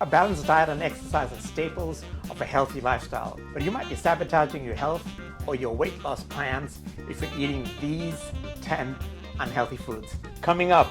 A balanced diet and exercise are staples of a healthy lifestyle, but you might be sabotaging your health or your weight loss plans if you're eating these 10 unhealthy foods. Coming up,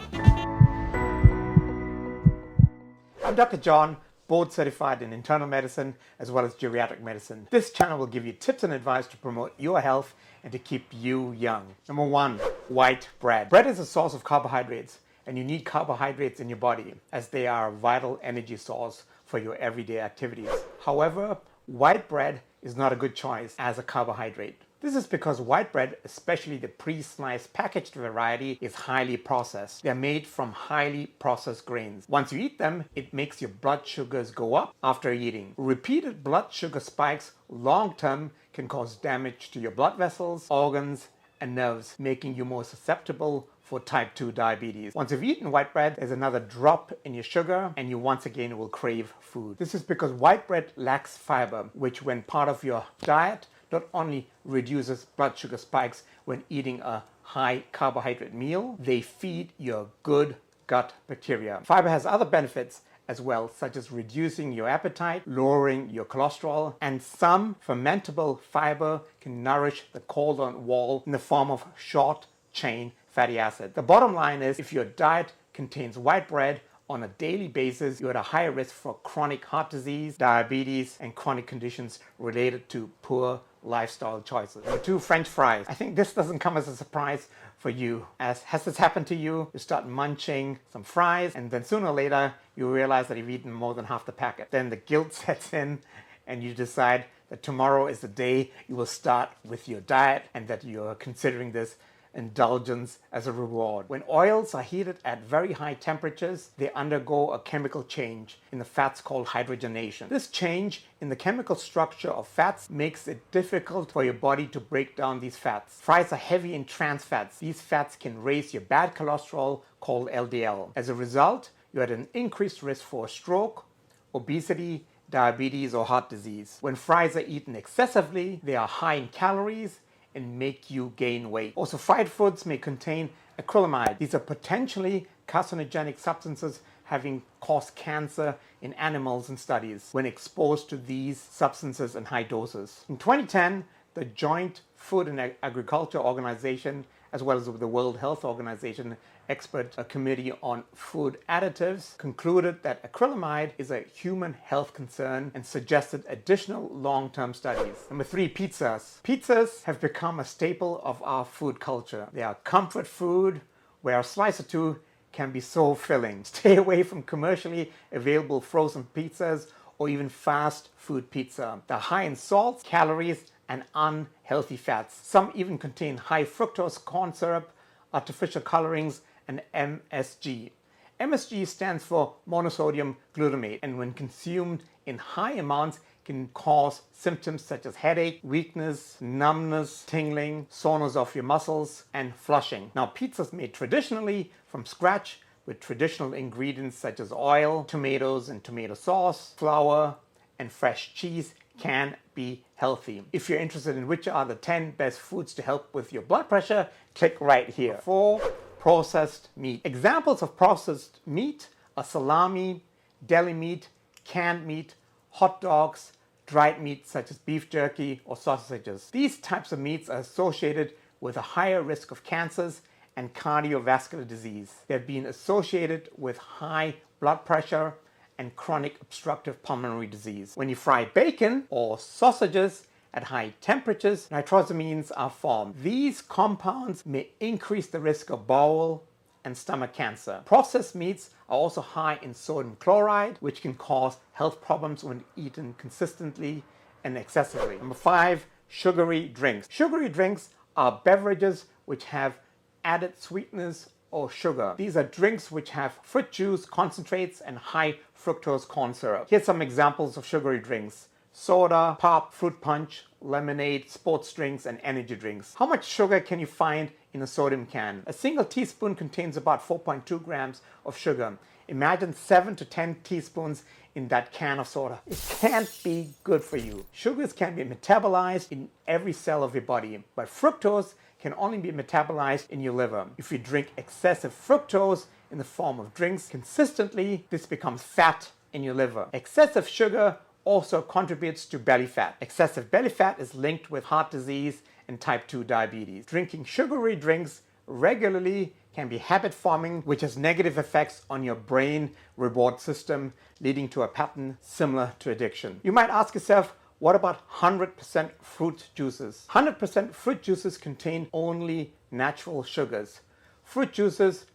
I'm Dr. John, board certified in internal medicine as well as geriatric medicine. This channel will give you tips and advice to promote your health and to keep you young. Number 1, white bread. Bread is a source of carbohydrates, and you need carbohydrates in your body as they are a vital energy source for your everyday activities. However, white bread is not a good choice as a carbohydrate. This is because white bread, especially the pre-sliced packaged variety, is highly processed. They're made from highly processed grains. Once you eat them, it makes your blood sugars go up after eating. Repeated blood sugar spikes long-term can cause damage to your blood vessels, organs, and nerves, making you more susceptible for type 2 diabetes. Once you've eaten white bread, there's another drop in your sugar and you once again will crave food. This is because white bread lacks fiber, which when part of your diet not only reduces blood sugar spikes when eating a high carbohydrate meal, they feed your good gut bacteria. Fiber has other benefits as well, such as reducing your appetite, lowering your cholesterol, and some fermentable fiber can nourish the colon wall in the form of short-chain fatty acid. The bottom line is, if your diet contains white bread on a daily basis, you're at a higher risk for chronic heart disease, diabetes, and chronic conditions related to poor lifestyle choices. Number 2, French fries. I think this doesn't come as a surprise for you. Has this happened to you? You start munching some fries and then sooner or later you realize that you've eaten more than half the packet. Then the guilt sets in and you decide that tomorrow is the day you will start with your diet and that you're considering this indulgence as a reward. When oils are heated at very high temperatures, they undergo a chemical change in the fats called hydrogenation. This change in the chemical structure of fats makes it difficult for your body to break down these fats. Fries are heavy in trans fats. These fats can raise your bad cholesterol called LDL. As a result, you're at an increased risk for stroke, obesity, diabetes, or heart disease. When fries are eaten excessively, they are high in calories and make you gain weight. Also, fried foods may contain acrylamide. These are potentially carcinogenic substances having caused cancer in animals in studies when exposed to these substances in high doses. In 2010, the Joint Food and Agriculture Organization, as well as the World Health Organization expert committee on food additives, concluded that acrylamide is a human health concern and suggested additional long-term studies. Number 3, pizzas. Pizzas have become a staple of our food culture. They are comfort food where a slice or two can be so filling. Stay away from commercially available frozen pizzas or even fast food pizza. They're high in salt, calories, and unhealthy fats. Some even contain high fructose corn syrup, artificial colorings, and MSG. MSG stands for monosodium glutamate, and when consumed in high amounts can cause symptoms such as headache, weakness, numbness, tingling, soreness of your muscles, and flushing. Now, pizzas made traditionally from scratch with traditional ingredients such as oil, tomatoes and tomato sauce, flour, and fresh cheese can be healthy. If you're interested in which are the 10 best foods to help with your blood pressure, click right here. 4, processed meat. Examples of processed meat are salami, deli meat, canned meat, hot dogs, dried meat such as beef jerky or sausages. These types of meats are associated with a higher risk of cancers and cardiovascular disease. They've been associated with high blood pressure and chronic obstructive pulmonary disease. When you fry bacon or sausages at high temperatures, nitrosamines are formed. These compounds may increase the risk of bowel and stomach cancer. Processed meats are also high in sodium chloride, which can cause health problems when eaten consistently and excessively. Number 5, sugary drinks. Sugary drinks are beverages which have added sweetness or sugar. These are drinks which have fruit juice, concentrates, and high fructose corn syrup. Here's some examples of sugary drinks: soda, pop, fruit punch, lemonade, sports drinks, and energy drinks. How much sugar can you find in a sodium can? A single teaspoon contains about 4.2 grams of sugar. Imagine 7 to 10 teaspoons in that can of soda. It can't be good for you. Sugars can be metabolized in every cell of your body, but fructose can only be metabolized in your liver. If you drink excessive fructose in the form of drinks consistently, this becomes fat in your liver. Excessive sugar also contributes to belly fat. Excessive belly fat is linked with heart disease and type 2 diabetes. Drinking sugary drinks regularly can be habit forming, which has negative effects on your brain reward system, leading to a pattern similar to addiction. You might ask yourself, what about 100% fruit juices? 100% fruit juices contain only natural sugars. Fruit juices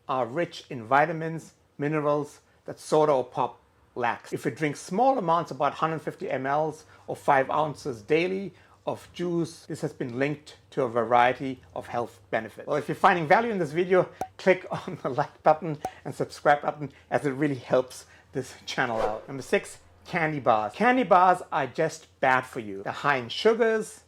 are rich in vitamins, minerals that soda or pop lacks. If you drink small amounts, about 150 mLs or 5 ounces daily of juice, this has been linked to a variety of health benefits. Well, if you're finding value in this video, click on the like button and subscribe button, as it really helps this channel out. Number 6, candy bars. Candy bars are just bad for you. They're high in sugars,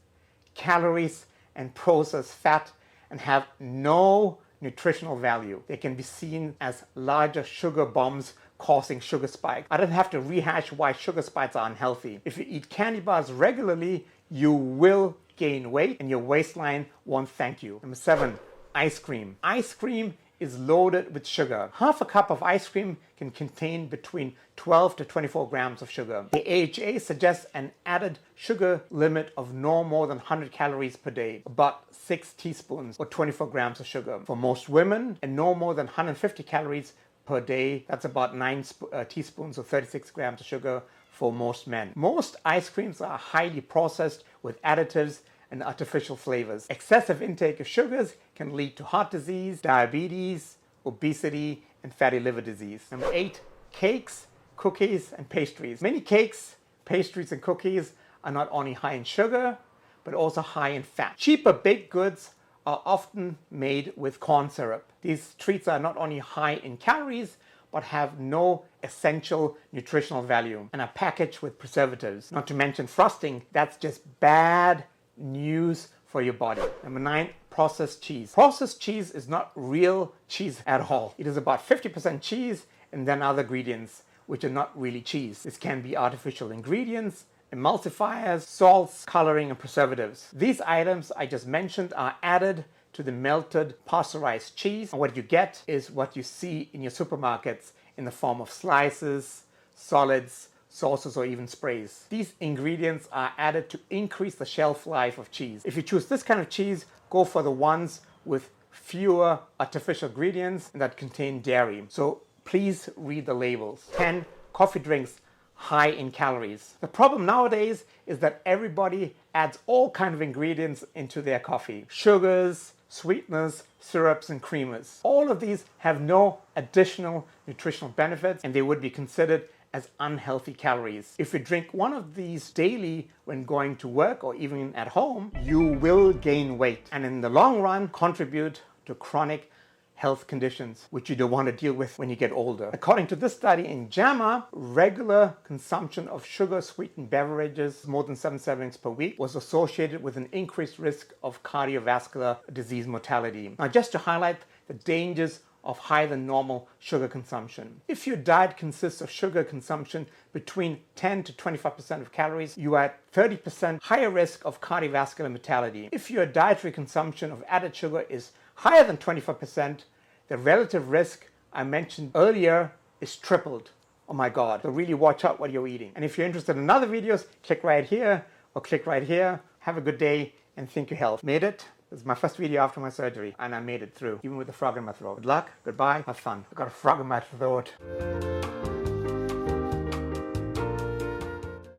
calories, and processed fat, and have no nutritional value. They can be seen as larger sugar bombs causing sugar spikes. I don't have to rehash why sugar spikes are unhealthy. If you eat candy bars regularly, you will gain weight and your waistline won't thank you. Number 7, ice cream. Ice cream is loaded with sugar. Half a cup of ice cream can contain between 12 to 24 grams of sugar. The AHA suggests an added sugar limit of no more than 100 calories per day, about 6 teaspoons or 24 grams of sugar. For most women, and no more than 150 calories per day, that's about 9 teaspoons or 36 grams of sugar for most men. Most ice creams are highly processed with additives and artificial flavors. Excessive intake of sugars can lead to heart disease, diabetes, obesity, and fatty liver disease. Number 8, cakes, cookies, and pastries. Many cakes, pastries, and cookies are not only high in sugar, but also high in fat. Cheaper baked goods are often made with corn syrup. These treats are not only high in calories, but have no essential nutritional value and are packaged with preservatives. Not to mention frosting, that's just bad news for your body. Number 9, processed cheese. Processed cheese is not real cheese at all. It is about 50% cheese and then other ingredients which are not really cheese. This can be artificial ingredients, emulsifiers, salts, coloring, and preservatives. These items I just mentioned are added to the melted pasteurized cheese, and what you get is what you see in your supermarkets in the form of slices, solids, sauces, or even sprays. These ingredients are added to increase the shelf life of cheese. If you choose this kind of cheese, go for the ones with fewer artificial ingredients that contain dairy. So please read the labels. 10, coffee drinks high in calories. The problem nowadays is that everybody adds all kinds of ingredients into their coffee. Sugars, sweeteners, syrups, and creamers. All of these have no additional nutritional benefits, and they would be considered as unhealthy calories. If you drink one of these daily when going to work or even at home, you will gain weight and in the long run contribute to chronic health conditions, which you don't want to deal with when you get older. According to this study in JAMA, regular consumption of sugar-sweetened beverages, more than 7 servings per week, was associated with an increased risk of cardiovascular disease mortality. Now, just to highlight the dangers of higher than normal sugar consumption. If your diet consists of sugar consumption between 10 to 25% of calories, you are at 30% higher risk of cardiovascular mortality. If your dietary consumption of added sugar is higher than 25%, the relative risk I mentioned earlier is tripled. Oh my God. So really watch out what you're eating. And if you're interested in other videos, click right here or click right here. Have a good day and think your health. Made it? This is my first video after my surgery and I made it through, even with the frog in my throat. Good luck, goodbye, have fun. I got a frog in my throat.